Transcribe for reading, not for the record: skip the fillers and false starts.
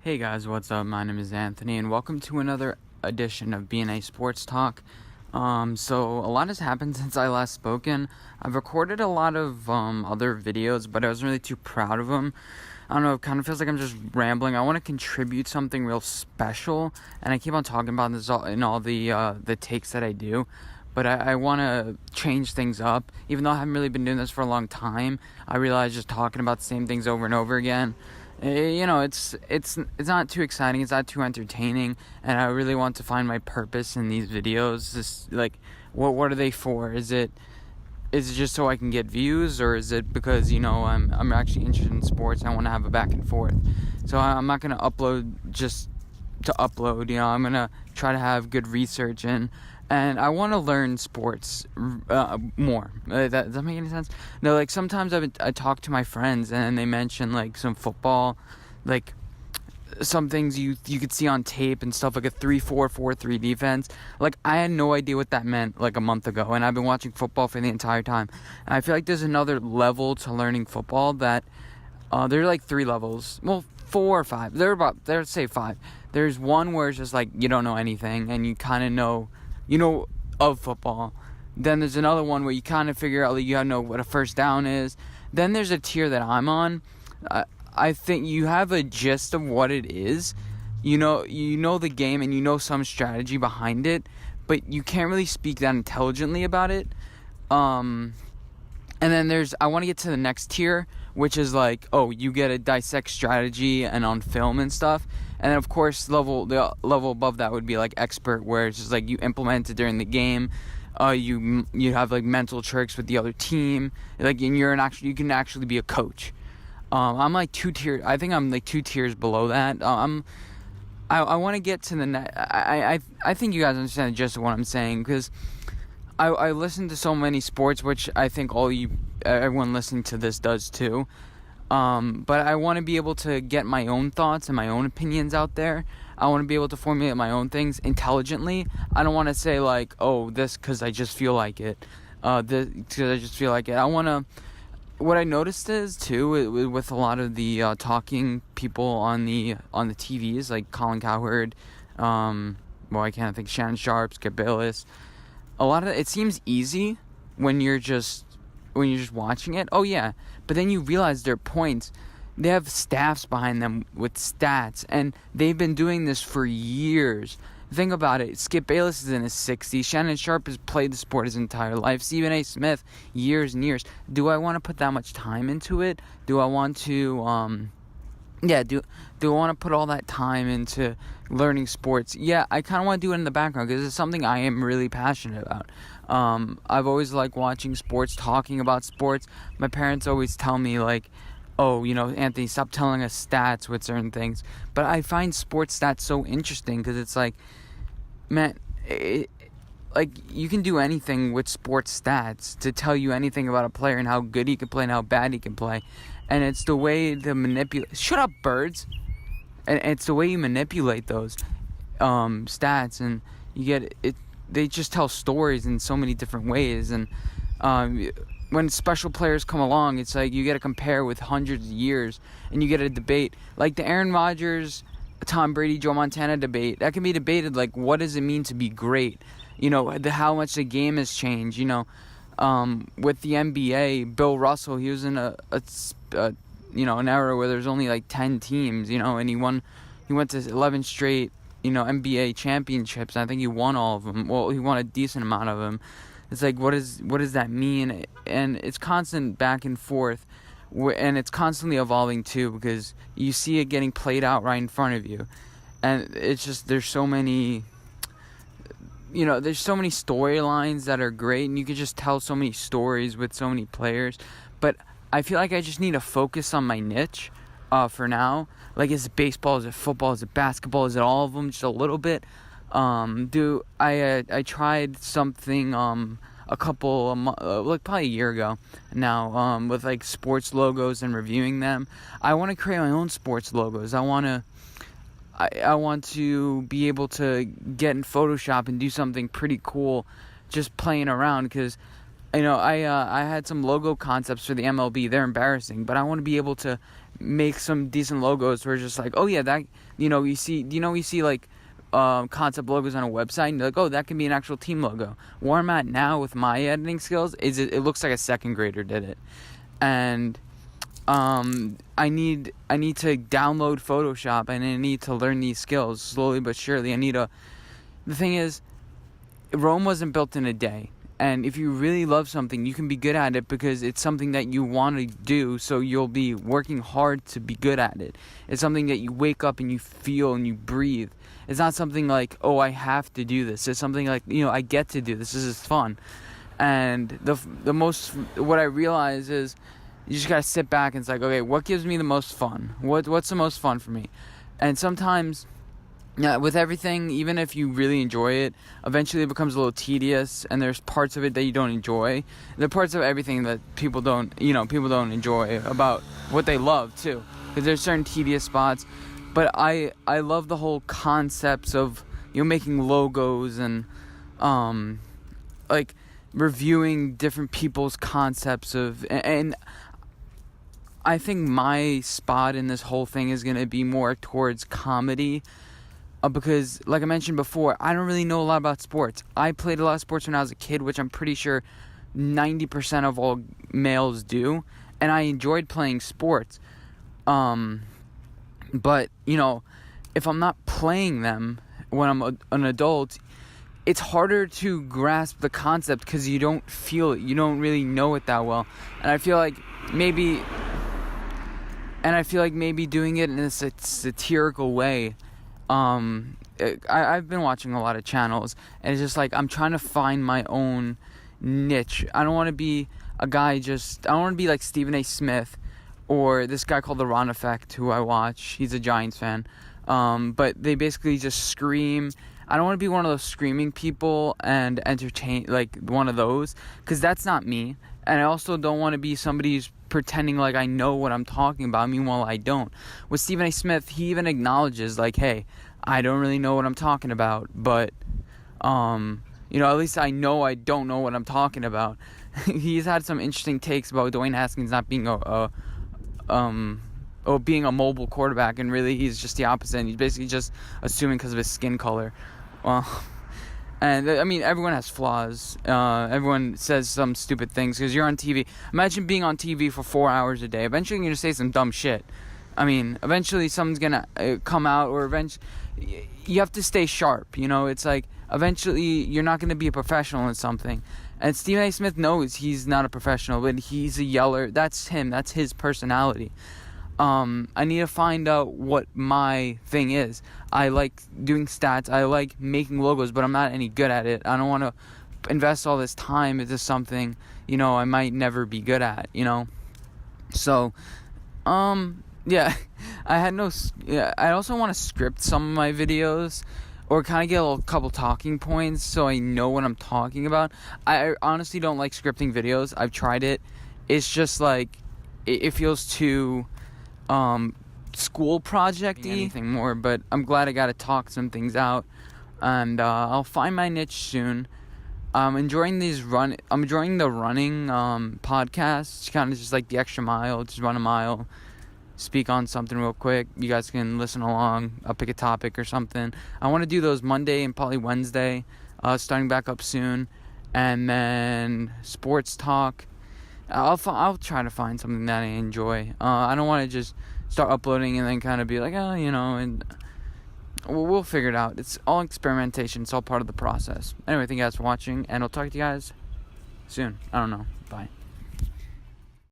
Hey guys, what's up? My name is Anthony, and welcome to another edition of BnA Sports Talk. So a lot has happened since I last spoken. I've recorded a lot of other videos, but I wasn't really too proud of them. I don't know, it kind of feels like I'm just rambling. I want to contribute something real special, and I keep on talking about this in all the takes that I do. But I want to change things up. Even though I haven't really been doing this for a long time, I realize just talking about the same things over and over again, it's not too exciting, it's not too entertaining, and I really want to find my purpose in these videos. Just like, what are they for? Is it just so I can get views, or is it because I'm actually interested in sports and I want to have a back and forth? So I'm not gonna upload just to upload. I'm gonna try to have good research and I want to learn sports more. Does that make any sense? No, like sometimes I talk to my friends and they mention like some football, like some things you could see on tape and stuff, like a 3-4-4-3 defense. Like I had no idea what that meant like a month ago, and I've been watching football for the entire time. And I feel like there's another level to learning football that there are like 3 levels. Well, 4 or 5. Let's say 5. There's one where it's just like you don't know anything and you kind of know. Of football. Then there's another one where you kind of figure out you gotta know what a first down is. Then there's a tier that I'm on. I think you have a gist of what it is. You know the game and you know some strategy behind it, but you can't really speak that intelligently about it. And then I want to get to the next tier, which is like, you get to dissect strategy and on film and stuff. And then, of course, the level above that would be like expert, where it's just like you implement it during the game. You have like mental tricks with the other team, like, and you can actually be a coach. I'm like 2 tiers. I think I'm like 2 tiers below that. I want to get to the I think you guys understand the gist of what I'm saying, because I listen to so many sports, which I think everyone listening to this does too. But I want to be able to get my own thoughts and my own opinions out there. I want to be able to formulate my own things intelligently. I don't want to say like, this because I just feel like it. This because I just feel like it. What I noticed is too, with a lot of the talking people on the TVs, like Colin Cowherd, I can't think, Shannon Sharp, Skip Bayless. A lot of it seems easy when you're just watching it. Oh yeah, but then you realize their points. They have staffs behind them with stats, and they've been doing this for years. Think about it. Skip Bayless is in his 60s. Shannon Sharp has played the sport his entire life. Stephen A. Smith, years and years. Do I want to put that much time into it? Do I want to do I want to put all that time into learning sports? Yeah, I kind of want to do it in the background because it's something I am really passionate about. I've always liked watching sports, talking about sports. My parents always tell me like, Anthony, stop telling us stats with certain things. But I find sports stats so interesting because it's like, man, like you can do anything with sports stats to tell you anything about a player and how good he can play and how bad he can play. And it's the way to manipulate. Shut up, birds! And it's the way you manipulate those stats, and you get it. They just tell stories in so many different ways. And when special players come along, it's like you get to compare with hundreds of years, and you get a debate like the Aaron Rodgers, Tom Brady, Joe Montana debate. That can be debated. Like, what does it mean to be great? How much the game has changed. With the NBA, Bill Russell, he was in an era where there's only like 10 teams, and he went to 11 straight, NBA championships. I think he won all of them. Well, he won a decent amount of them. It's like, what does that mean? And it's constant back and forth, and it's constantly evolving too, because you see it getting played out right in front of you. And it's just, there's so many storylines that are great, and you can just tell so many stories with so many players. But I feel like I just need to focus on my niche for now. Like, is it baseball? Is it football? Is it basketball? Is it all of them? Just a little bit. I tried something a couple like probably a year ago now, with like sports logos and reviewing them. I want to create my own sports logos. I want to be able to get in Photoshop and do something pretty cool just playing around, because I had some logo concepts for the MLB. They're embarrassing, but I want to be able to make some decent logos where it's just like, oh yeah, that, you see like concept logos on a website, and you're like, oh, that can be an actual team logo. Where I'm at now with my editing skills is it looks like a second grader did it. And I need to download Photoshop, and I need to learn these skills slowly but surely. The thing is, Rome wasn't built in a day. And if you really love something, you can be good at it because it's something that you want to do, so you'll be working hard to be good at it. It's something that you wake up and you feel and you breathe. It's not something like, oh, I have to do this. It's something like, I get to do this. This is fun. And what I realize is you just got to sit back and it's like, okay, what gives me the most fun? What's the most fun for me? And sometimes, yeah, with everything, even if you really enjoy it, eventually it becomes a little tedious, and there's parts of it that you don't enjoy. There are parts of everything that people don't enjoy about what they love too. Because there's certain tedious spots, but I love the whole concepts of making logos and like reviewing different people's concepts and I think my spot in this whole thing is gonna be more towards comedy. Because, like I mentioned before, I don't really know a lot about sports. I played a lot of sports when I was a kid, which I'm pretty sure 90% of all males do. And I enjoyed playing sports. But, if I'm not playing them when I'm an adult, it's harder to grasp the concept because you don't feel it. You don't really know it that well. And I feel like maybe doing it in a satirical way. I've been watching a lot of channels, and it's just like I'm trying to find my own niche. I don't want to be I don't want to be like Stephen A. Smith or this guy called The Ron Effect, who I watch. He's a Giants fan. But they basically just scream. I don't want to be one of those screaming people and entertain, like one of those, because that's not me. And I also don't want to be somebody who's pretending like I know what I'm talking about, meanwhile I don't. With Stephen A. Smith, he even acknowledges, like, hey, I don't really know what I'm talking about, but, at least I know I don't know what I'm talking about. He's had some interesting takes about Dwayne Haskins not being being a mobile quarterback, and really he's just the opposite. He's basically just assuming because of his skin color. And I mean, everyone has flaws. Everyone says some stupid things because you're on TV. Imagine being on TV for 4 hours a day. Eventually, you're going to say some dumb shit. I mean, eventually something's going to come out, or eventually you have to stay sharp. It's like eventually you're not going to be a professional in something. And Stephen A. Smith knows he's not a professional, but he's a yeller. That's him. That's his personality. I need to find out what my thing is. I like doing stats. I like making logos, but I'm not any good at it. I don't want to invest all this time into something, I might never be good at, So, yeah, I also want to script some of my videos, or kind of get a couple talking points so I know what I'm talking about. I honestly don't like scripting videos. I've tried it. It's just like, it feels too school project-y, anything more, but I'm glad I got to talk some things out, and I'll find my niche soon. I'm enjoying the running podcasts, kind of just like the extra mile, just run a mile, speak on something real quick. You guys can listen along. I'll pick a topic or something. I want to do those Monday and probably Wednesday, starting back up soon, and then sports talk. I'll try to find something that I enjoy. I don't want to just start uploading and then kind of be like, and we'll figure it out. It's all experimentation. It's all part of the process. Anyway, thank you guys for watching, and I'll talk to you guys soon. I don't know. Bye.